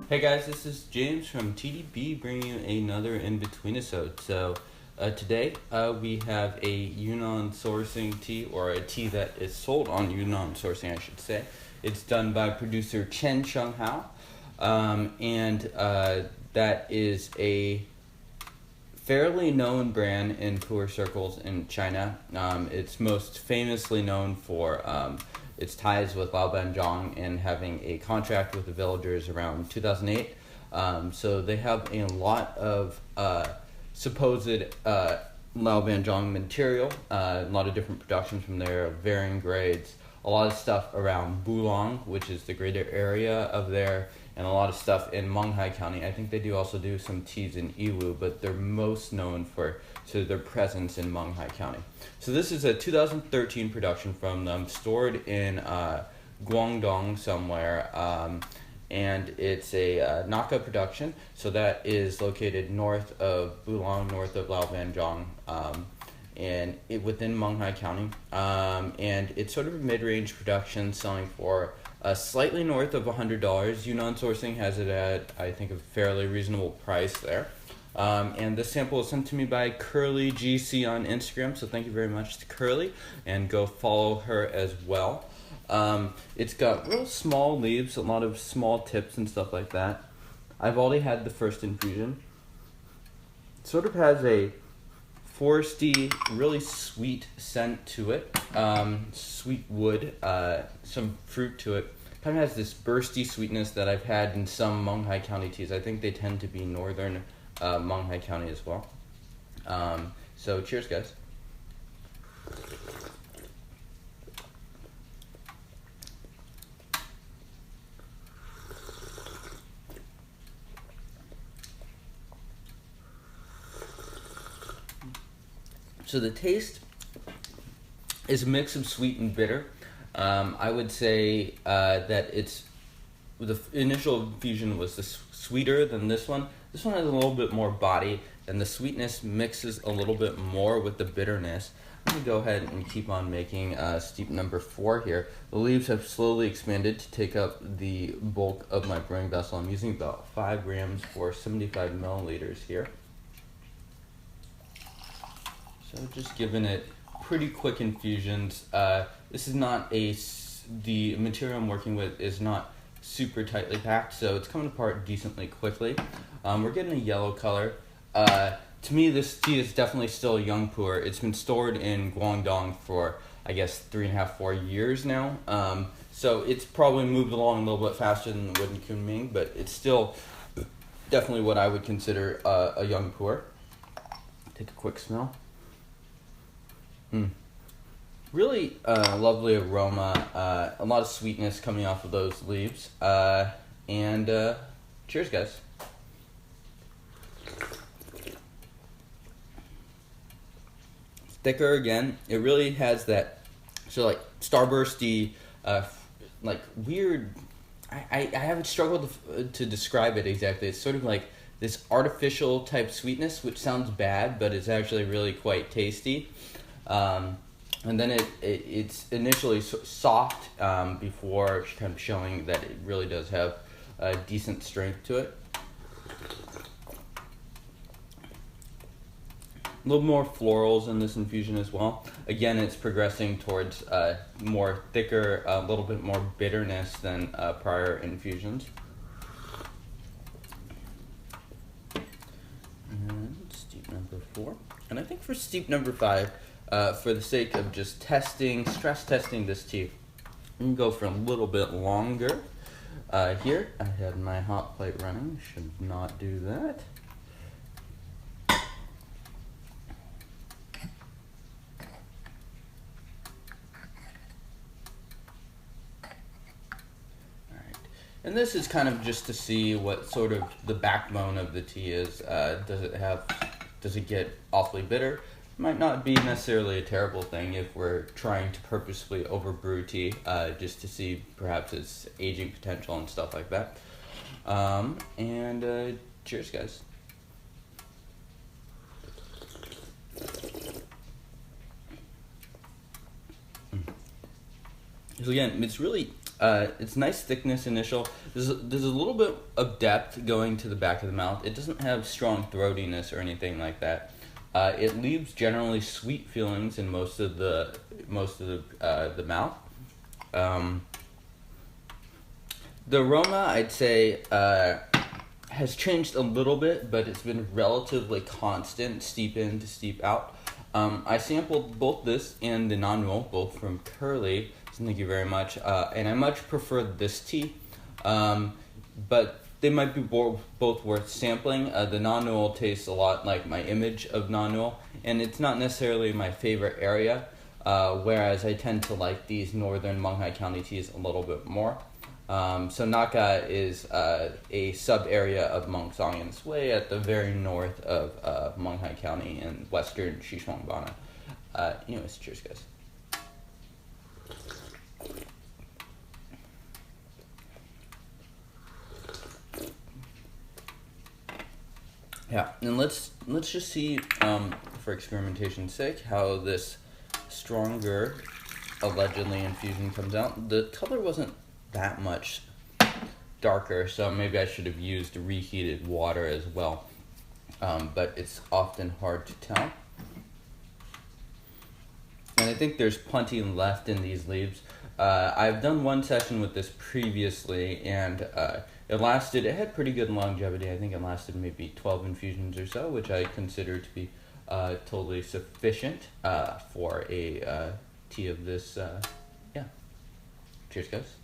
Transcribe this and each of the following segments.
Hey guys, this is James from TeaDB bringing you another Inbetweenisode. So today we have a Yunnan sourcing tea, or a tea that is sold on Yunnan sourcing, I should say. It's done by producer Chensheng Hao, and that is a fairly known brand in Pu'erh circles in China. It's most famously known for its ties with Lao Banzhong and having a contract with the villagers around 2008. So they have a lot of supposed Lao Banzhong material, a lot of different productions from there of varying grades, a lot of stuff around Bulong, which is the greater area of there, and a lot of stuff in Menghai County. I think they do also do some teas in Yiwu, but they're most known for their presence in Menghai County. So this is a 2013 production from them, stored in Guangdong somewhere, and it's a Naka production. So that is located north of Bulong, north of Lao Banzhong, and within Menghai County. And it's sort of a mid-range production, selling for slightly north of $100. Yunnan sourcing has it at, I think, a fairly reasonable price there. And this sample was sent to me by Curly GC on Instagram, so thank you very much to Curly, and go follow her as well. It's got real small leaves, a lot of small tips and stuff like that. I've already had the first infusion. It sort of has a foresty, really sweet scent to it, sweet wood, some fruit to it. Kind of has this bursty sweetness that I've had in some Menghai County teas. I think they tend to be northern Menghai County as well. So cheers, guys. So the taste is a mix of sweet and bitter. I would say that the initial infusion was sweeter than this one. This one has a little bit more body, and the sweetness mixes a little bit more with the bitterness. I'm going to go ahead and keep on making steep number 4 here. The leaves have slowly expanded to take up the bulk of my brewing vessel. I'm using about 5 grams for 75 milliliters here. So just giving it pretty quick infusions. This is not the material I'm working with is not super tightly packed, so it's coming apart decently quickly. We're getting a yellow color. To me, this tea is definitely still a young pu'erh. It's been stored in Guangdong for, I guess, 3.5-4 years now. So it's probably moved along a little bit faster than the Wooden Kunming, but it's still definitely what I would consider a young pu'erh. Take a quick smell. Really lovely aroma, a lot of sweetness coming off of those leaves, and cheers, guys. It's thicker again. It really has that like starbursty, like weird. I haven't struggled to describe it exactly. It's sort of like this artificial type sweetness, which sounds bad, but it's actually really quite tasty. And then it's initially soft before kind of showing that it really does have a decent strength to it. A little more florals in this infusion as well. Again, it's progressing towards more thicker, a little bit more bitterness than prior infusions. And steep number 4. And I think for steep number 5, for the sake of just stress testing this tea, I'm going to go for a little bit longer. Here, I had my hot plate running. Should not do that. Alright, and this is kind of just to see what sort of the backbone of the tea is. Does it get awfully bitter? Might not be necessarily a terrible thing if we're trying to purposefully overbrew tea, just to see perhaps its aging potential and stuff like that. And cheers, guys. So again, it's really It's nice thickness initial. There's a little bit of depth going to the back of the mouth. It doesn't have strong throatiness or anything like that. It leaves generally sweet feelings in most of the mouth. The aroma, I'd say, has changed a little bit, but it's been relatively constant, steep in to steep out. I sampled both this and the non-roll, both from Curly. So thank you very much. And I much prefer this tea, but they might be both worth sampling. The non-roll tastes a lot like my image of non-roll, and it's not necessarily my favorite area, whereas I tend to like these northern Munghai County teas a little bit more. So Naka is a sub-area of Mongsong, and it's way at the very north of Munghai County in western Xishuangbanna. Anyways, cheers, guys. Yeah, and let's just see, for experimentation's sake, how this stronger, allegedly, infusion comes out. The color wasn't that much darker, so maybe I should have used reheated water as well, but it's often hard to tell. And I think there's plenty left in these leaves. I've done one session with this previously, and it had pretty good longevity. I think it lasted maybe 12 infusions or so, which I consider to be totally sufficient for a tea of this. Yeah. Cheers, guys.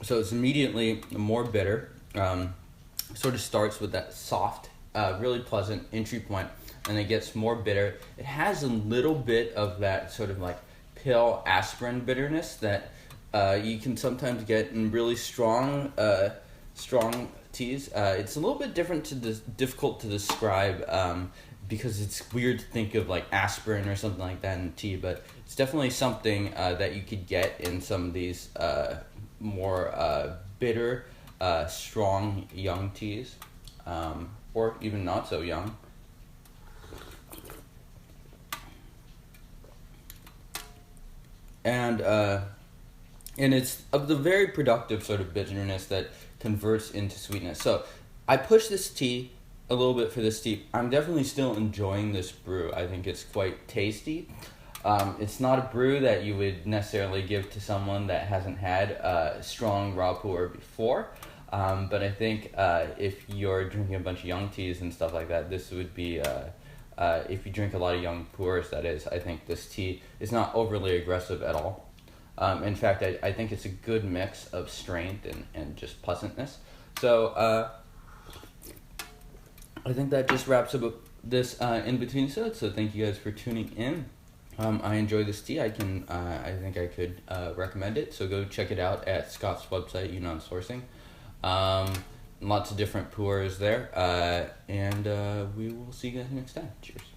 So it's immediately more bitter. Sort of starts with that soft, really pleasant entry point, and it gets more bitter. It has a little bit of that sort of like pill aspirin bitterness that you can sometimes get in really strong teas. It's a little bit difficult to describe because it's weird to think of like aspirin or something like that in tea, but it's definitely something that you could get in some of these more bitter, strong young teas, or even not so young. And it's of the very productive sort of bitterness that converts into sweetness. So I pushed this tea a little bit for this tea. I'm definitely still enjoying this brew. I think it's quite tasty. It's not a brew that you would necessarily give to someone that hasn't had strong raw pu'erh before. But I think if you're drinking a bunch of young teas and stuff like that, this would be, if you drink a lot of young pu'erhs, that is, I think this tea is not overly aggressive at all. In fact, I think it's a good mix of strength and just pleasantness. So I think that just wraps up this Inbetweenisode. So thank you guys for tuning in. I enjoy this tea. I think I could recommend it. So go check it out at Scott's website, Yunnan Sourcing. Lots of different pu'erhs there. And we will see you guys next time. Cheers.